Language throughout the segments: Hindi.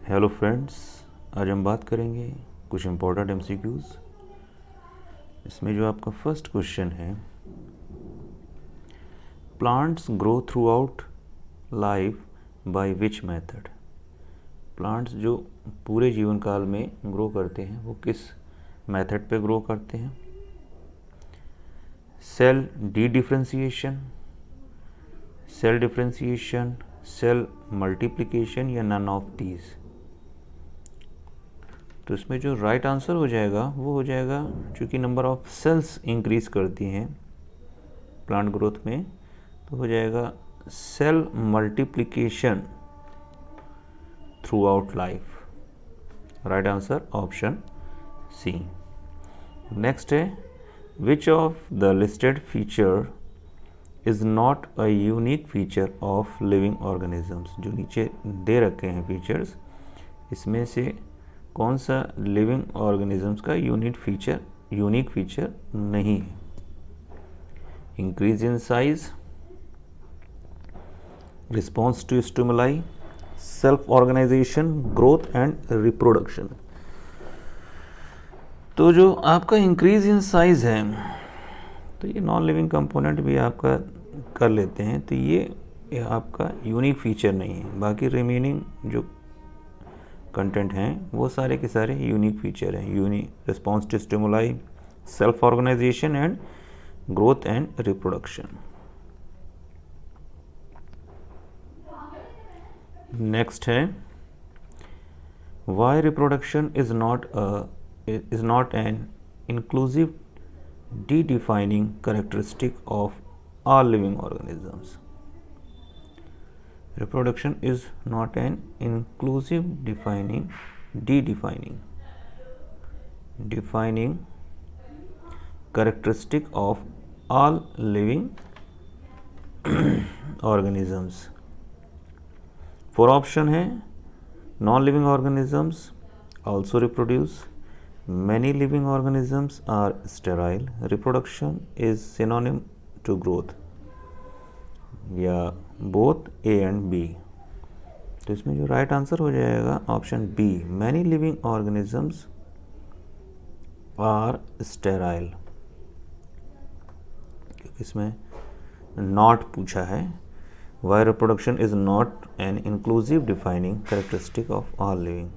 हेलो फ्रेंड्स, आज हम बात करेंगे कुछ इम्पोर्टेंट एमसीक्यूज़। इसमें जो आपका फर्स्ट क्वेश्चन है, plants grow through out life by which method. Plants जो पूरे जीवन काल में ग्रो करते हैं वो किस मेथड पे ग्रो करते हैं? Cell dedifferentiation, cell differentiation, cell multiplication या नन ऑफ दीज। तो इसमें जो राइट आंसर हो जाएगा वो हो जाएगा, चूँकि नंबर ऑफ सेल्स इंक्रीज करती हैं प्लांट ग्रोथ में, तो हो जाएगा cell multiplication throughout life. Right answer option C. Next है, which of the listed feature is not a unique feature of living organisms. जो नीचे दे रखे हैं फीचर्स, इसमें से कौन सा लिविंग ऑर्गेनिजम्स का यूनिक फीचर नहीं है? Increase in size, response to stimuli, self organisation, growth and reproduction. तो जो आपका इंक्रीज इन साइज है, तो ये नॉन लिविंग कंपोनेंट भी आपका कर लेते हैं, तो ये आपका यूनिक फीचर नहीं है। बाकी रिमेनिंग जो कंटेंट हैं वो सारे के सारे यूनिक फीचर हैं। Unique response to stimuli, self organization and growth and reproduction. Next है, why reproduction is not an inclusive de-defining characteristic of all living organisms. Reproduction is not an inclusive defining characteristic of all living organisms. Four option है, non living organisms also reproduce, many living organisms are sterile, reproduction is synonym to growth, या both A and B। तो इसमें जो राइट आंसर हो जाएगा option B, many living organisms are sterile, क्योंकि इसमें नॉट पूछा है। Why reproduction is not an inclusive defining characteristic of all living.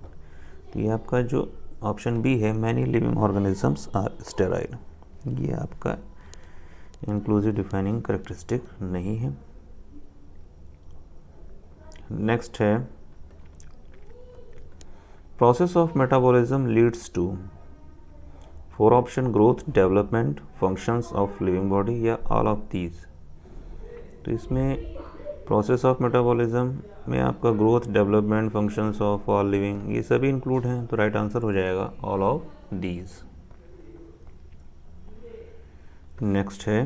तो ये आपका जो ऑप्शन बी है, many living organisms are sterile, ये आपका इंक्लूसिव डिफाइनिंग कैरेक्टरिस्टिक नहीं है। नेक्स्ट है, process of metabolism leads to. Four option, growth, development, functions of living body या ऑल ऑफ दीज। तो इसमें प्रोसेस ऑफ मेटाबॉलिज्म में आपका growth, development, functions of all living, ये सभी इंक्लूड हैं, तो राइट आंसर हो जाएगा ऑल ऑफ दीज। नेक्स्ट है,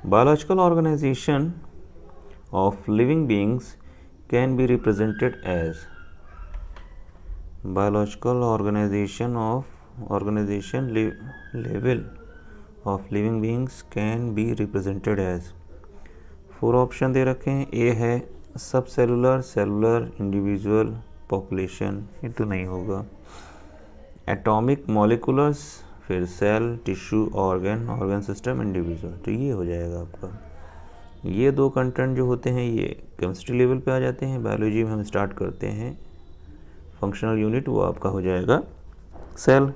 biological organization of living beings can be represented as. Biological organization level of living beings can be represented as. Four option दे रखे हैं। ए है सब सेलुलर, सेलुलर, इंडिविजुअल, पॉपुलेशन, ये तो नहीं होगा। एटॉमिक, मॉलिकुलर्स, फिर cell, tissue, organ system, individual, तो ये हो जाएगा आपका। ये दो कंटेंट जो होते हैं ये केमिस्ट्री लेवल पे आ जाते हैं। बायोलॉजी में हम स्टार्ट करते हैं फंक्शनल यूनिट, वो आपका हो जाएगा सेल,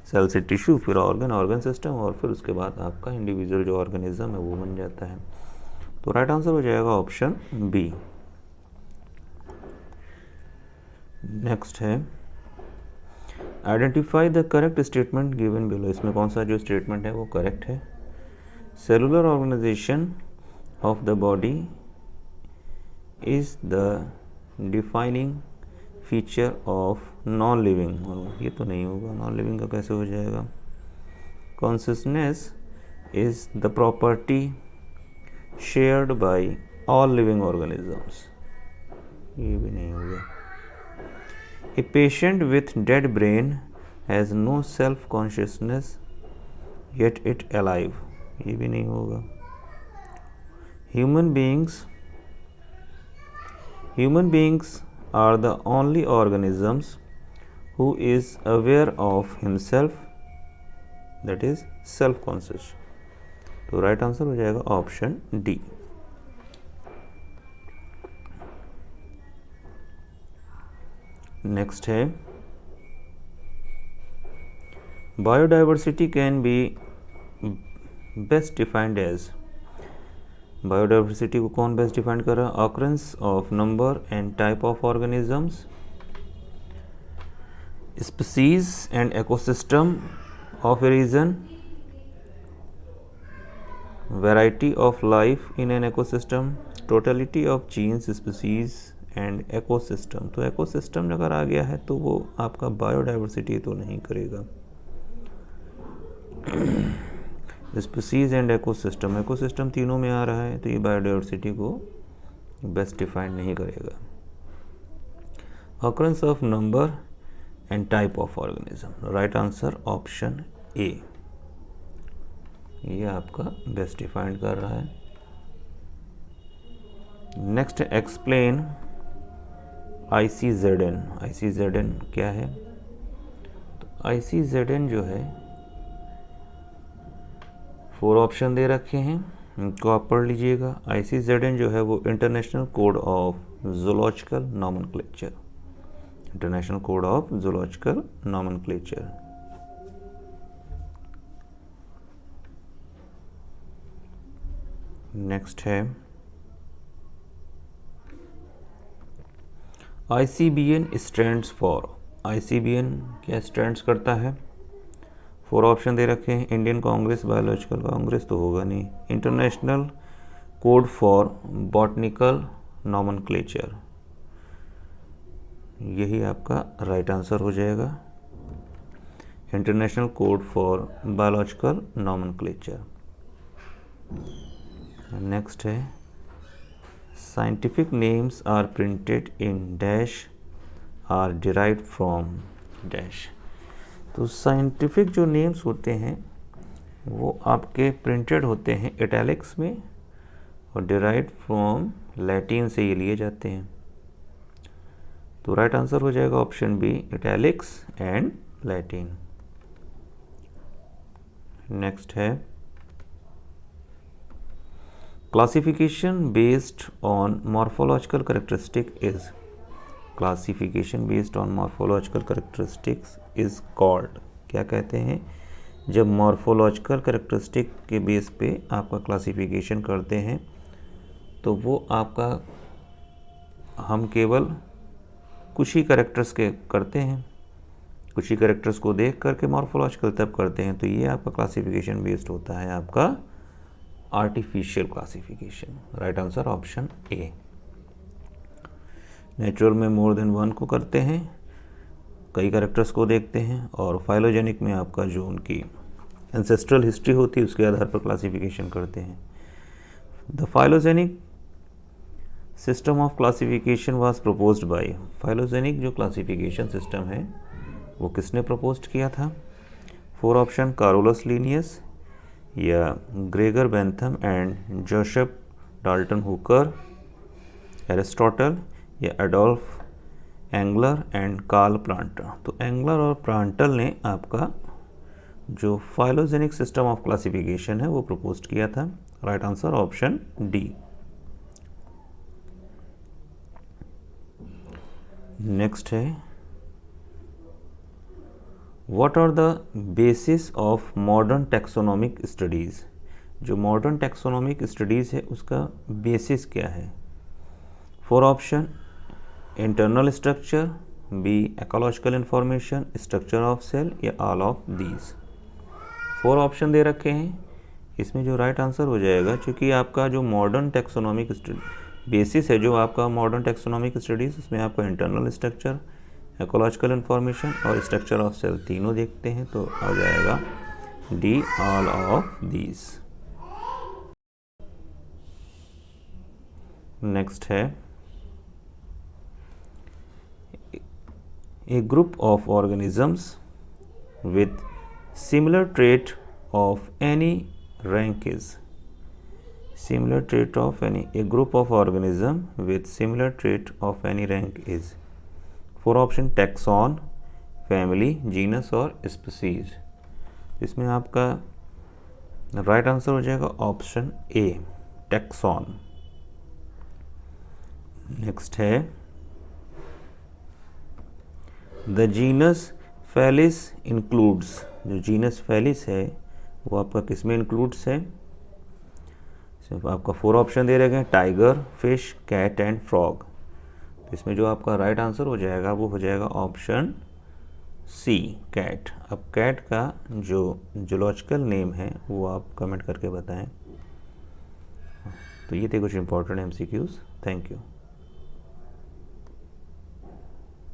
सेल से टिश्यू, फिर ऑर्गन सिस्टम, और फिर उसके बाद आपका इंडिविजुअल जो ऑर्गेनिज्म है वो बन जाता है। तो राइट आंसर हो जाएगा ऑप्शन बी। नेक्स्ट है, identify the correct statement given below. इसमें कौन सा जो स्टेटमेंट है वो करेक्ट है? Cellular organisation of the body is the defining feature of non living, ये तो नहीं होगा, नॉन लिविंग का कैसे हो जाएगा? Consciousness is the property shared by all living organisms, ये भी नहीं होगा। A patient with dead brain has no self consciousness yet it alive, ये भी नहीं होगा। Human beings are the only organisms who is aware of himself, that is self conscious। तो राइट आंसर हो जाएगा ऑप्शन डी। नेक्स्ट है biodiversity can be best defined as. Biodiversity को कौन बेस्ट डिफाइन कर रहा है? Occurrence of number and type of organisms, species and ecosystem of a region, variety of life in an ecosystem, totality of genes, species and ecosystem. तो इकोसिस्टम अगर आ गया है तो वो आपका बायोडाइवर्सिटी तो नहीं करेगा। स्पीसीज एंड इकोसिस्टम, इकोसिस्टम तीनों में आ रहा है तो ये बायोडाइवर्सिटी को बेस्ट डिफाइन नहीं करेगा। Occurrence of number and type of organism, right answer option A, ये आपका बेस्ट डिफाइन कर रहा है। Next explain ICZN। ICZN क्या है? तो ICZN जो है 4 ऑप्शन दे रखे हैं, इनको आप पढ़ लीजिएगा। ICZN जो है वो international code of zoological nomenclature, international code of zoological nomenclature. Next है ICBN स्टैंड्स फॉर। ICBN क्या स्टैंड्स करता है? 4 ऑप्शन दे रखे हैं। इंडियन कांग्रेस, बायोलॉजिकल कांग्रेस तो होगा नहीं, international code for botanical nomenclature, यही आपका राइट आंसर हो जाएगा, international code for biological nomenclature. Next है scientific names are printed in dash are derived from dash. तो साइंटिफिक जो नेम्स होते हैं वो आपके प्रिंटेड होते हैं इटैलिक्स में और डिराइव्ड फ्रॉम लैटिन से ये लिए जाते हैं। तो राइट आंसर हो जाएगा option B, italics and Latin. Next है classification based on morphological characteristic is. Classification based on morphological characteristics is called, क्या कहते हैं? जब मॉर्फोलॉजिकल कैरेक्टरिस्टिक के बेस पे आपका क्लासिफिकेशन करते हैं तो वो आपका हम केवल कुछ ही कैरेक्टर्स के करते हैं, कुछ ही कैरेक्टर्स को देख करके मॉर्फोलॉजिकल तब करते हैं, तो ये आपका क्लासिफिकेशन बेस्ड होता है आपका artificial classification. Right answer option A. Natural में मोर देन 1 को करते हैं, कई कैरेक्टर्स को देखते हैं, और फाइलोजेनिक में आपका जो उनकी एंसेस्ट्रल हिस्ट्री होती है उसके आधार पर क्लासिफिकेशन करते हैं। The phylogenic system of classification was proposed by. Phylogenic जो क्लासिफिकेशन सिस्टम है वो किसने प्रपोज्ड किया था? 4 ऑप्शन, कारोलस लीनियस या Gregor Bentham and Joseph Dalton Hooker, Aristotle या एडोल्फ एंगलर एंड कार्ल प्रांटर। तो एंगलर और प्रांटल ने आपका जो फाइलोजेनिक सिस्टम ऑफ क्लासिफिकेशन है वो प्रपोज किया था। Right answer option D. Next है what are the basis of modern taxonomic studies. जो मॉडर्न टैक्सोनॉमिक स्टडीज़ है उसका बेसिस क्या है? 4 option, internal structure, B ecological information, structure of cell या ऑल ऑफ दीज। 4 ऑप्शन दे रखे हैं, इसमें जो राइट आंसर हो जाएगा, क्योंकि आपका जो मॉडर्न टैक्सोनॉमिक बेसिस है जो आपका मॉडर्न टैक्सोनॉमिक स्टडीज़, उसमें आपका इंटरनल स्ट्रक्चर, इकोलॉजिकल इंफॉर्मेशन और स्ट्रक्चर ऑफ सेल तीनों देखते हैं, तो आ जाएगा D all of these. Next है a group of organisms with similar trait of any rank is। similar trait of any, a group of organism with similar trait of any rank is। 4 option taxon, family, genus और स्पीसीज। इसमें आपका राइट आंसर हो जाएगा ऑप्शन ए, टैक्सॉन। नेक्स्ट है द जीनस फैलिस इंक्लूड्स। जो जीनस फैलिस है वो आपका किस में इंक्लूड्स है? सिर्फ आपका 4 ऑप्शन दे रखे हैं, tiger, fish, cat and frog. तो इसमें जो आपका राइट आंसर हो जाएगा वो हो जाएगा ऑप्शन सी, कैट। अब कैट का जो जूलॉजिकल नेम है वो आप कमेंट करके बताएं। तो ये थे कुछ इंपॉर्टेंट MCQs। Thank you.